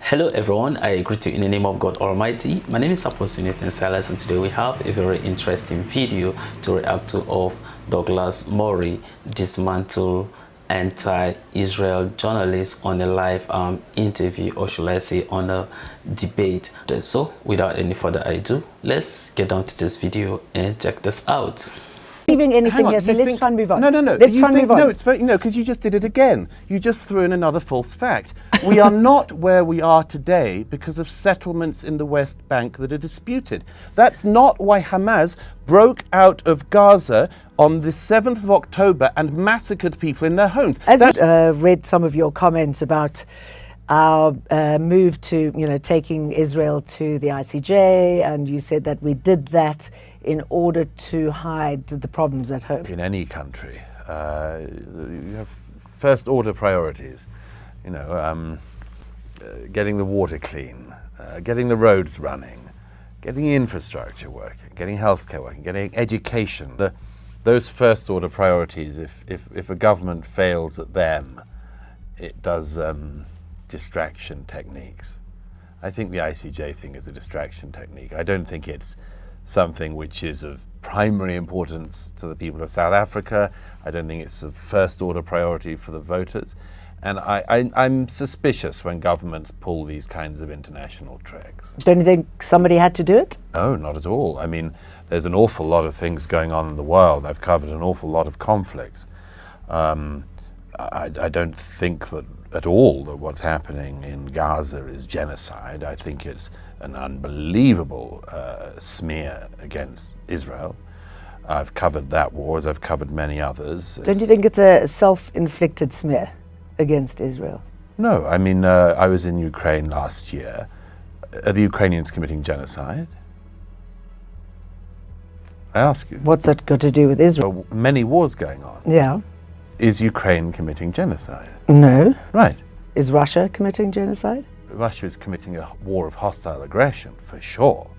Hello everyone, I greet you in the name of God Almighty. My name is Apostle Newton Silas, and today we have a very interesting video to react to of Douglas Murray, dismantle anti-Israel journalist on a live interview, or should I say on a debate. So without any further ado, let's get down to this video and check this out. Leaving anything here, so let's try and move on. No. Let's try and move on. No, it's very, because you just did it again. You just threw in another false fact. We are not where we are today because of settlements in the West Bank that are disputed. That's not why Hamas broke out of Gaza on the 7th of October and massacred people in their homes. As I read some of your comments about our move to, taking Israel to the ICJ, and you said that we did that in order to hide the problems at home. In any country, you have first order priorities, getting the water clean, getting the roads running, getting infrastructure working, getting healthcare working, getting education. Those first order priorities, if a government fails at them, it does distraction techniques. I think the ICJ thing is a distraction technique. I don't think it's something which is of primary importance to the people of South Africa. I don't think it's a first order priority for the voters. And I'm suspicious when governments pull these kinds of international tricks. Don't you think somebody had to do it? No, not at all. I mean, there's an awful lot of things going on in the world. I've covered an awful lot of conflicts. I don't think that at all that what's happening in Gaza is genocide. I think it's an unbelievable smear against Israel. I've covered that war, as I've covered many others. Don't you think it's a self-inflicted smear against Israel? No, I mean, I was in Ukraine last year. Are the Ukrainians committing genocide? I ask you. What's that got to do with Israel? There are many wars going on. Yeah. Is Ukraine committing genocide? No. Right. Is Russia committing genocide? Russia is committing a war of hostile aggression, for sure.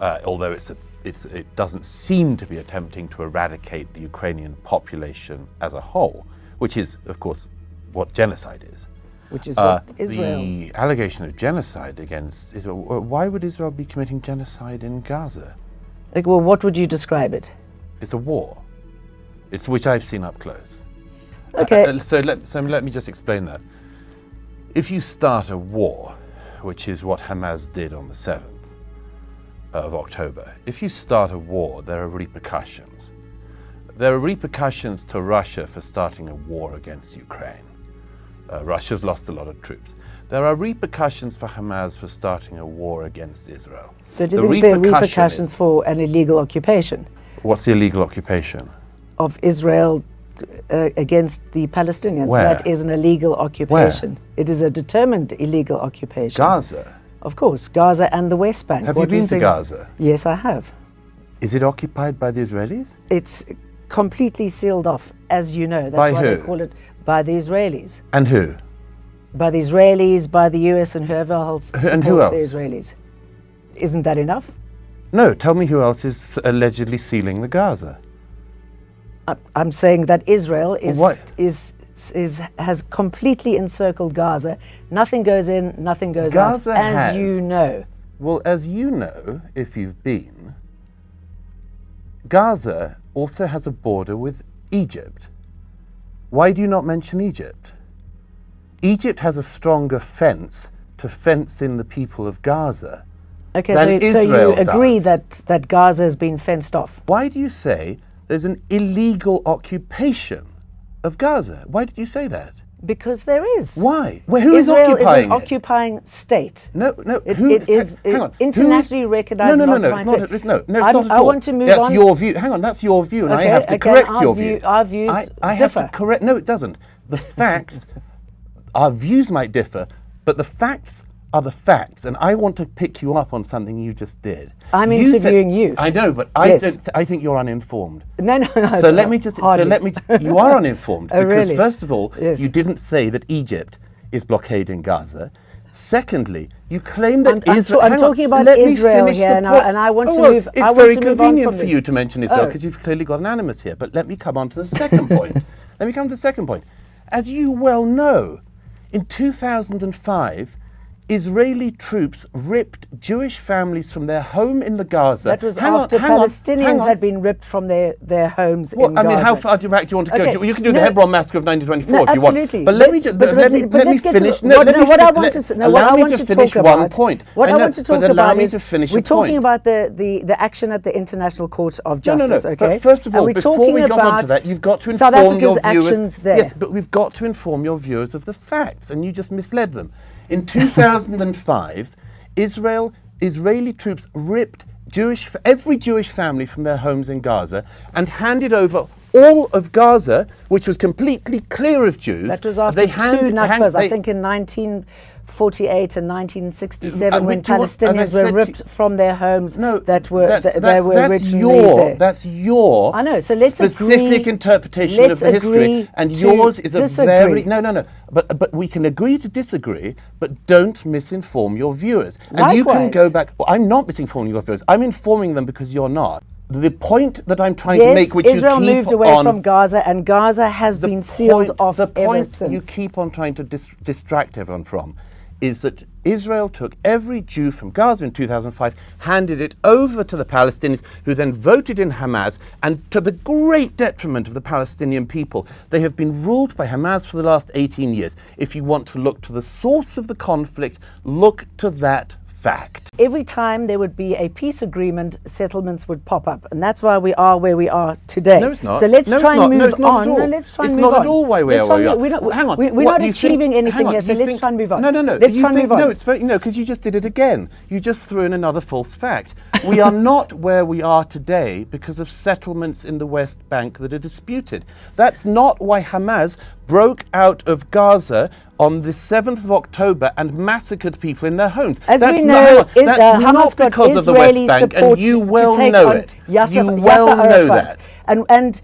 Although it doesn't seem to be attempting to eradicate the Ukrainian population as a whole, which is, of course, what genocide is. Which is what Israel... The allegation of genocide against Israel, why would Israel be committing genocide in Gaza? Well, what would you describe it? It's a war. It's which I've seen up close. Okay. So let me just explain that. If you start a war, which is what Hamas did on the 7th of October, if you start a war, there are repercussions. There are repercussions to Russia for starting a war against Ukraine. Russia's lost a lot of troops. There are repercussions for Hamas for starting a war against Israel. Do you think there are repercussions for an illegal occupation? What's the illegal occupation? Of Israel against the Palestinians. Where? That is an illegal occupation. Where? It is a determined illegal occupation. Gaza? Of course, Gaza and the West Bank. Have you been to Gaza? Yes, I have. Is it occupied by the Israelis? It's completely sealed off, as you know. That's By why who? they call it by the Israelis. And who? By the Israelis, by the US, and whoever else supports And who else? the Israelis. Isn't that enough? No, tell me who else is allegedly sealing the Gaza. I'm saying that Israel has completely encircled Gaza. Nothing goes in, nothing goes Gaza out, as has. you know. Well, as you know, if you've been, Gaza also has a border with Egypt. Why do you not mention Egypt? Egypt has a stronger fence to fence in the people of Gaza. Okay, than so you Israel agree does. that Gaza has been fenced off? Why do you say there's an illegal occupation of Gaza? Why did you say that? Because there is. Why? Who is Israel occupying is an occupying state. No. It is hang on. internationally recognized. No. It's not. It's not at all. I want to move that's on. That's your view. Hang on. That's your view, and Okay, I have to again, correct your view. Our views I differ. have to correct. No, it doesn't. The facts. Our views might differ, but the facts are the facts, and I want to pick you up on something you just did. I'm interviewing you. I know, but Yes. I think you're uninformed. No. So let me just. Hardly. So let me. You are uninformed Oh, because really? first of all, Yes. you didn't say that Egypt is blockading Gaza. Secondly, you claim that Israel. I'm talking about let me Israel finish here the now, point. and I want to well, move. It's I want very to move on convenient from for this. you to mention Israel Oh. because you've clearly got an animus here. But let me come on to the second point. Let me come to the second point. As you well know, in 2005, Israeli troops ripped Jewish families from their home in the Gaza. That was after Palestinians had been ripped from their homes in Gaza. I mean, how far back do you want to go? You can do the Hebron massacre of 1924 if you want. Absolutely. But let me finish. What I want to talk about is we're talking about the action at the International Court of Justice. Okay. But first of all, before we go on to that, you've got to inform your viewers. Yes, but we've got to inform your viewers of the facts, and you just misled them. In 2005, Israeli troops ripped every Jewish family from their homes in Gaza and handed over all of Gaza, which was completely clear of Jews. That was after two Nakbas, I think in 1948 and 1967, when Palestinians were ripped from their homes that were originally there. That's your I know, so let's specific interpretation of the history, and yours is a very no. But we can agree to disagree, but don't misinform your viewers. And Likewise. You can go back. Well, I'm not misinforming your viewers. I'm informing them because you're not. The point that I'm trying to make, which Israel you keep moved away from Gaza, and Gaza has been sealed off ever since. The point you keep on trying to distract everyone from is that Israel took every Jew from Gaza in 2005, handed it over to the Palestinians, who then voted in Hamas, and to the great detriment of the Palestinian people. They have been ruled by Hamas for the last 18 years. If you want to look to the source of the conflict, look to that fact. Every time there would be a peace agreement, settlements would pop up, and that's why we are where we are today. No, it's not. So let's try and move on. No, let's try and move move on. It's not at all why we are where we are. Hang on. We're not achieving anything here, so let's try and move on. No. Let's try and move on. No, it's very because you just did it again. You just threw in another false fact. We are not where we are today because of settlements in the West Bank that are disputed. That's not why Hamas broke out of Gaza on the 7th of October and massacred people in their homes. As we know, Hamas got because of the Israeli West Bank, support and you well to take know on it. Yasser You well know that. And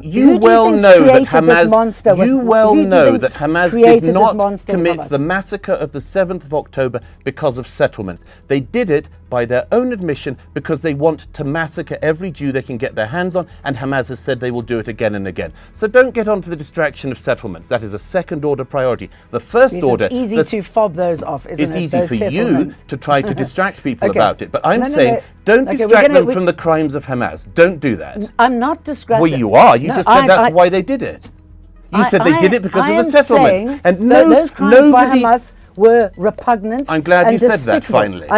you well know that Hamas. You well know that Hamas did not commit the massacre of the 7th of October because of settlements. They did it by their own admission because they want to massacre every Jew they can get their hands on, and Hamas has said they will do it again and again. So don't get onto the distraction of settlements. That is a second-order priority. The first order. It's easy to fob those off, isn't it? It's easy for you to try to distract people about it. But I'm saying don't distract them from the crimes of Hamas. Don't do that. I'm not distracting. Well, you are. You just said that's why they did it. You said they did it because of the settlements. And those crimes by Hamas were repugnant. I'm glad you said that finally.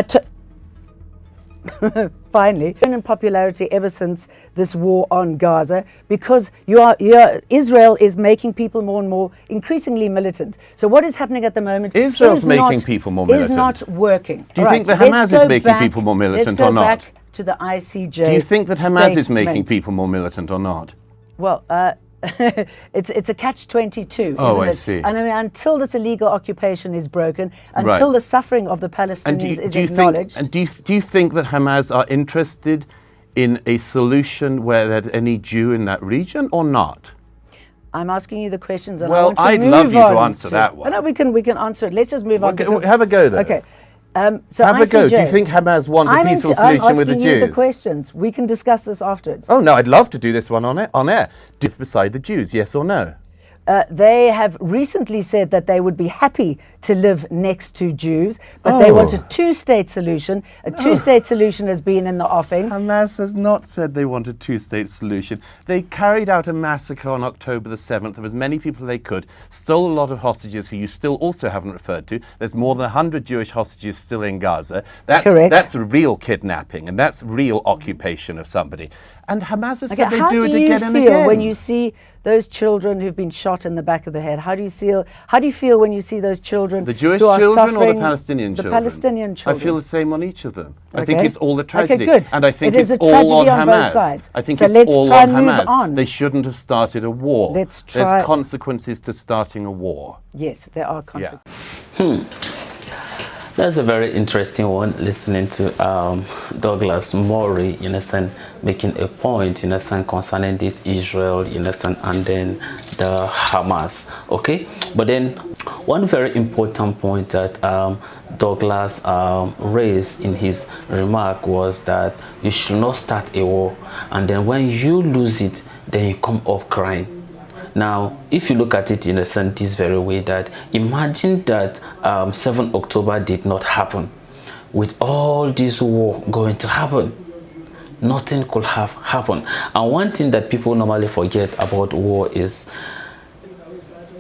Finally, in popularity ever since this war on Gaza, because Israel is making people more and more increasingly militant. So what is happening at the moment? Israel's making people more militant. Is not working. Do you think that Hamas is making people more militant or not? Let's go back to the ICJ. Do you think that Hamas is making people more militant or not? Well, it's a catch-22, oh, isn't it? I see. And I mean, until this illegal occupation is broken, until the suffering of the Palestinians is acknowledged. Do you think that Hamas are interested in a solution where there's any Jew in that region or not? I'm asking you the questions, and well, I want to move I'd love you on to answer that one. No, we can answer it. Let's just move on. Okay, have a go then. Okay. So have a go. Do you think Hamas want a peaceful solution with the Jews? I'm asking you the questions. We can discuss this afterwards. Oh no, I'd love to do this one on air. Beside the Jews, yes or no? They have recently said that they would be happy to live next to Jews, but they want a two-state solution. A two-state solution has been in the offing. Hamas has not said they want a two-state solution. They carried out a massacre on October the 7th of as many people as they could, stole a lot of hostages who you still also haven't referred to. There's more than 100 Jewish hostages still in Gaza. Correct. That's real kidnapping, and that's real occupation of somebody. And Hamas has said they do it again and again. How do you feel when you see those children who've been shot in the back of the head? How do you feel when you see those children? The Jewish children or the Palestinian children? The Palestinian children. I feel the same on each of them. I think it's all a tragedy. Okay, good. And I think it's all on Hamas. Both sides. I think so it's let's all try on and Hamas. Move on. They shouldn't have started a war. Let's try. There's consequences to starting a war. Yes, there are consequences. Yeah. That's a very interesting one, listening to Douglas Murray, you understand, making a point, you understand, concerning this Israel, you understand, and then the Hamas, okay? But then one very important point that Douglas raised in his remark was that you should not start a war, and then when you lose it, then you come up crying. Now, if you look at it in a sense this very way, that imagine that 7 October did not happen. With all this war going to happen, nothing could have happened. And one thing that people normally forget about war is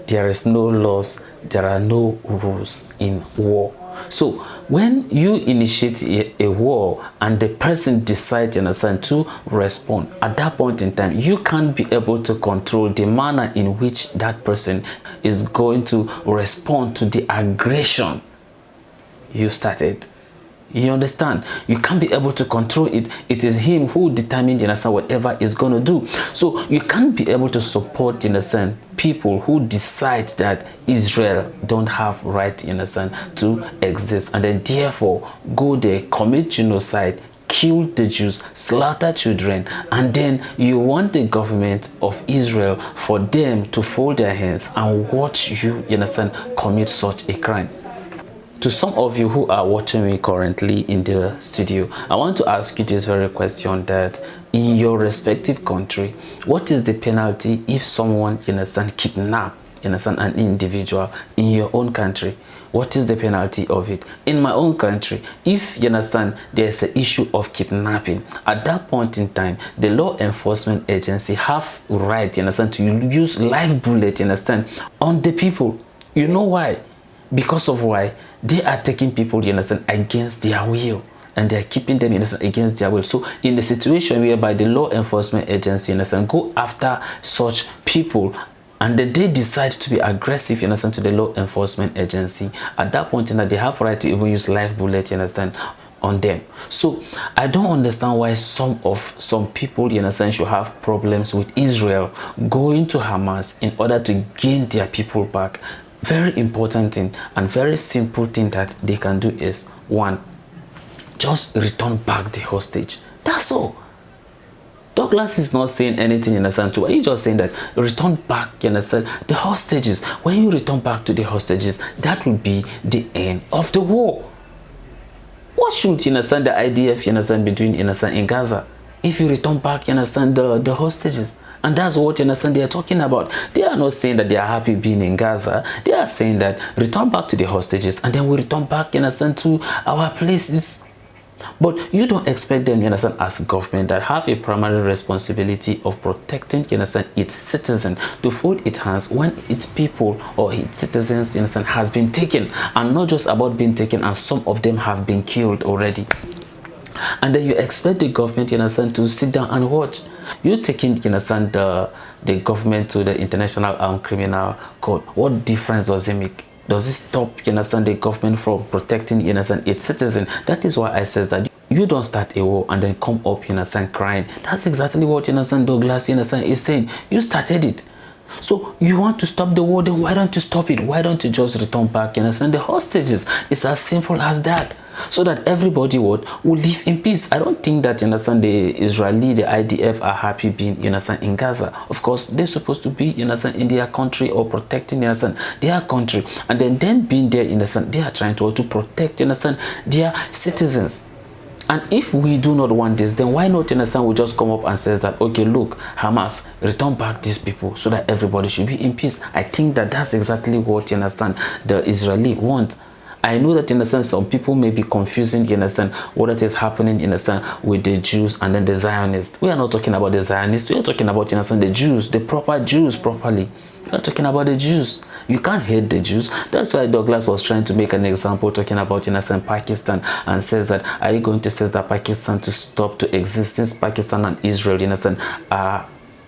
there is no laws, there are no rules in war. So when you initiate a war and the person decides, you understand, to respond, at that point in time, you can't be able to control the manner in which that person is going to respond to the aggression you started. You understand? You can't be able to control it. It is him who determines, you understand, whatever is going to do. So you can't be able to support, you understand, people who decide that Israel don't have right, you understand, to exist, and then therefore go there, commit genocide, kill the Jews, slaughter children, and then you want the government of Israel for them to fold their hands and watch you, you understand, commit such a crime. To some of you who are watching me currently in the studio, I want to ask you this very question, that in your respective country, what is the penalty if someone, you understand, kidnap, you understand, an individual in your own country? What is the penalty of it? In my own country, if you understand there's an issue of kidnapping, at that point in time, the law enforcement agency have right, you understand, to use live bullet, you understand, on the people. You know why? Because of why? They are taking people, you understand, against their will, and they are keeping them, you understand, against their will. So in the situation whereby the law enforcement agency, you understand, go after such people, and then they decide to be aggressive, you understand, to the law enforcement agency, at that point in time, they have right to even use live bullet, you understand, on them. So I don't understand why some people, you understand, should have problems with Israel going to Hamas in order to gain their people back. Very important thing and very simple thing that they can do is, one, just return back the hostage. That's all. Douglas is not saying anything, you understand, to he's just saying that return back, you understand, the hostages. When you return back to the hostages, that will be the end of the war. What should, you understand, the IDF, you understand, be doing, you understand, in Gaza? If you return back, you understand, the hostages. And that's what, you understand, they are talking about. They are not saying that they are happy being in Gaza. They are saying that return back to the hostages, and then we return back, you understand, to our places. But you don't expect them, you understand, as government that have a primary responsibility of protecting, you understand, its citizens, to fold its hands when its people or its citizens, you understand, has been taken. And not just about being taken, and some of them have been killed already. And then you expect the government, you understand, to sit down and watch. You taking, you understand, the government to the International Criminal Court. What difference does it make? Does it stop, you understand, the government from protecting, you understand, its citizens? That is why I says that you don't start a war and then come up, you understand, crying. That's exactly what, you understand, Douglas, you understand, is saying. You started it. So you want to stop the war, then why don't you stop it? Why don't you just return back, you understand, the hostages? It's as simple as that. So that everybody will live in peace. I don't think that, you understand, the Israeli, the IDF are happy being, you understand, in Gaza. Of course, they're supposed to be, you understand, in their country, or protecting, you understand, their country. And then them being there, you understand, they are trying to protect, you understand, their citizens. And if we do not want this, then why not, you understand, we just come up and says that, okay, look, Hamas, return back these people so that everybody should be in peace. I think that that's exactly what, you understand, the Israeli want. I know that, you understand, some people may be confusing, you understand, what it is happening, you understand, with the Jews and then the Zionists. We are not talking about the Zionists. We are talking about, you understand, the Jews, the proper Jews properly. We are talking about the Jews. You can't hate the Jews. That's why Douglas was trying to make an example, talking about, you understand, Pakistan, and says that, are you going to say that Pakistan to stop to exist, since Pakistan and Israel, you understand,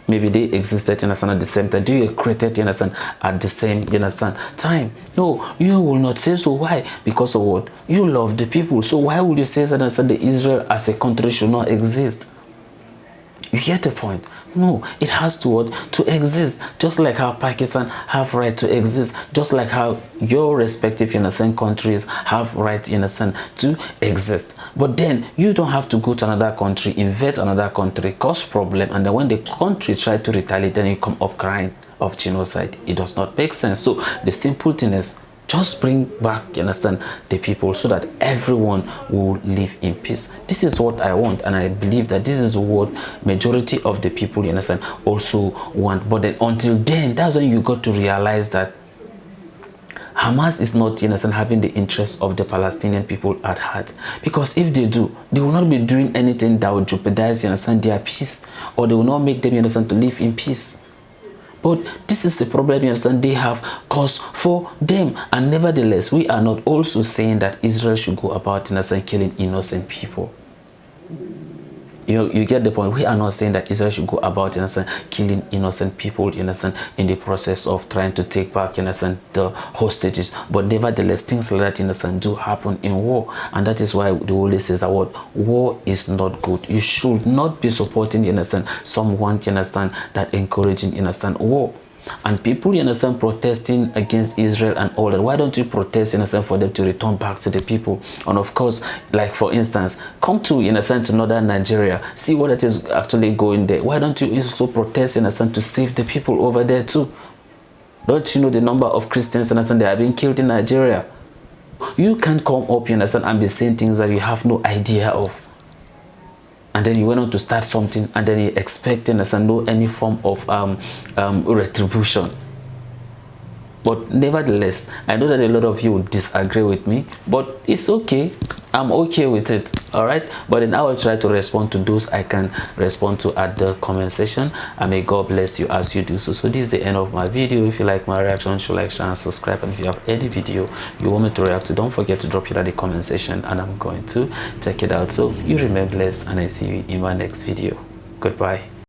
maybe they existed, you understand, at the same time. Do you created, you understand, at the same, you understand, time? No, you will not say so. Why? Because of what? You love the people. So why would you say that, understand, the Israel as a country should not exist? You get the point? No, it has to what? To exist. Just like how Pakistan have right to exist. Just like how your respective, you understand, countries have right, you understand, to exist. But then you don't have to go to another country, invade another country, cause problem, and then when the country try to retaliate, then you come up crying of genocide. It does not make sense. So the simple thing is, Just bring back, you understand, the people, so that everyone will live in peace. This is what I want, and I believe that this is what majority of the people, you understand, also want. But then until then, that's when you got to realize that Hamas is not, you understand, having the interest of the Palestinian people at heart. Because if they do, they will not be doing anything that would jeopardize, you understand, their peace, or they will not make them, you understand, to live in peace. But this is the problem, you understand, they have caused for them. And nevertheless, we are not also saying that Israel should go about, you understand, killing innocent people. You get the point. We are not saying that Israel should go about, you understand, killing innocent people, you understand, in the process of trying to take back, you understand, the hostages. But nevertheless, things like that, you understand, do happen in war. And that is why the Holy says that what war is not good. You should not be supporting, you understand, someone, you understand, that encouraging, you understand, war. And people, you understand, protesting against Israel and all that, why don't you protest, you understand, for them to return back to the people? And of course, like for instance, come to, you understand, to northern Nigeria, see what it is actually going there. Why don't you also protest, you understand, to save the people over there too? Don't you know the number of Christians, you understand, they are being killed in Nigeria? You can't come up, you understand, and be saying things that you have no idea of. And then you went on to start something, and then you expect, you understand, no any form of retribution. But nevertheless, I know that a lot of you would disagree with me, but it's okay. I'm okay with it, all right? But then I will try to respond to those I can respond to at the comment section, and may God bless you as you do so. So this is the end of my video. If you like my reaction, should like, share, and subscribe. And if you have any video you want me to react to, don't forget to drop it at the comment section, and I'm going to check it out. So you remain blessed, and I see you in my next video. Goodbye.